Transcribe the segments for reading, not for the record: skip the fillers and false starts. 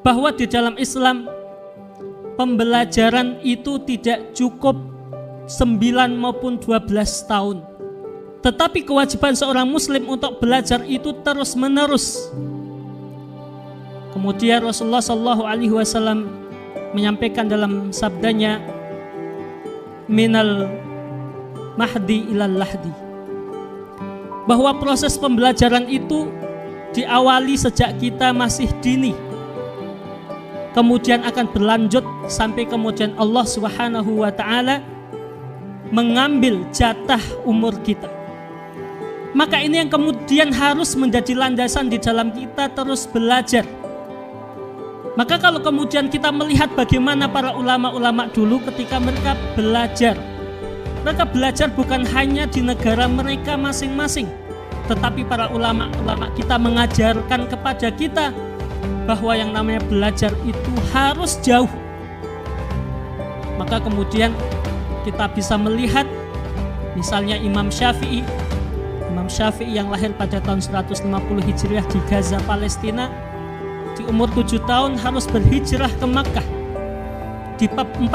bahwa di dalam Islam pembelajaran itu tidak cukup 9 maupun 12 tahun. Tetapi kewajiban seorang muslim untuk belajar itu terus menerus. Kemudian Rasulullah SAW menyampaikan dalam sabdanya, minal mahdi ilal lahdi, bahwa proses pembelajaran itu diawali sejak kita masih dini, kemudian akan berlanjut sampai kemudian Allah Subhanahu wa ta'ala mengambil jatah umur kita. Maka ini yang kemudian harus menjadi landasan di dalam kita terus belajar. Maka kalau kemudian kita melihat bagaimana para ulama-ulama dulu ketika mereka belajar, mereka belajar bukan hanya di negara mereka masing-masing, tetapi para ulama-ulama kita mengajarkan kepada kita bahwa yang namanya belajar itu harus jauh. Maka kemudian kita bisa melihat misalnya Imam Syafi'i yang lahir pada tahun 150 Hijriah di Gaza, Palestina, di umur 7 tahun harus berhijrah ke Makkah. Di 14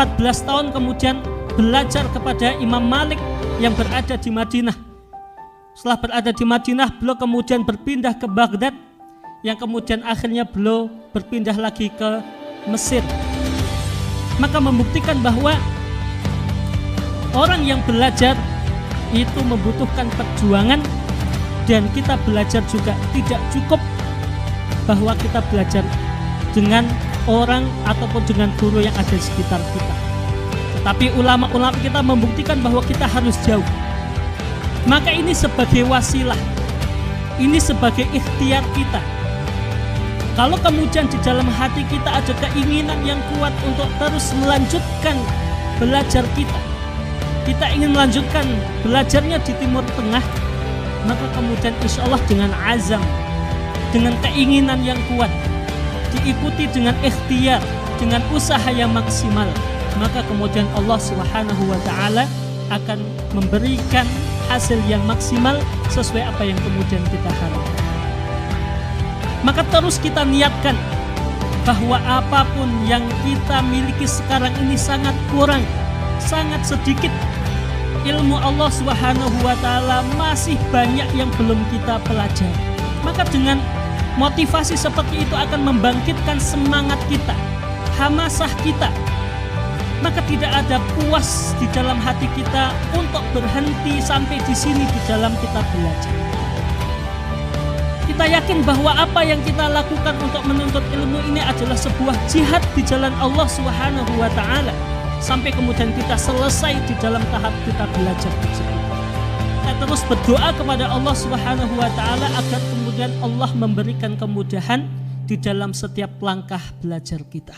tahun kemudian belajar kepada Imam Malik yang berada di Madinah. Setelah berada di Madinah, beliau kemudian berpindah ke Baghdad, yang kemudian akhirnya beliau berpindah lagi ke Mesir. Maka membuktikan bahwa orang yang belajar itu membutuhkan perjuangan, dan kita belajar juga tidak cukup bahwa kita belajar dengan orang ataupun dengan guru yang ada di sekitar kita. Tetapi ulama-ulama kita membuktikan bahwa kita harus jauh. Maka ini sebagai wasilah, ini sebagai ikhtiar kita. Kalau kemudian di dalam hati kita ada keinginan yang kuat untuk terus melanjutkan belajar kita ingin melanjutkan belajarnya di Timur Tengah, maka kemudian insya Allah dengan azam, dengan keinginan yang kuat, diikuti dengan ikhtiar, dengan usaha yang maksimal, maka kemudian Allah Subhanahu wa ta'ala akan memberikan hasil yang maksimal sesuai apa yang kemudian kita harapkan. Maka terus kita niatkan bahwa apapun yang kita miliki sekarang ini sangat kurang, sangat sedikit. Ilmu Allah Subhanahu wa ta'ala masih banyak yang belum kita pelajari. Maka dengan motivasi seperti itu akan membangkitkan semangat kita, hamasah kita. Maka tidak ada puas di dalam hati kita untuk berhenti sampai di sini di dalam kita belajar. Kita yakin bahwa apa yang kita lakukan untuk menuntut ilmu ini adalah sebuah jihad di jalan Allah Subhanahu wa ta'ala, sampai kemudian kita selesai di dalam tahap kita belajar tersebut. Kita terus berdoa kepada Allah Subhanahu wa ta'ala agar kemudian Allah memberikan kemudahan di dalam setiap langkah belajar kita.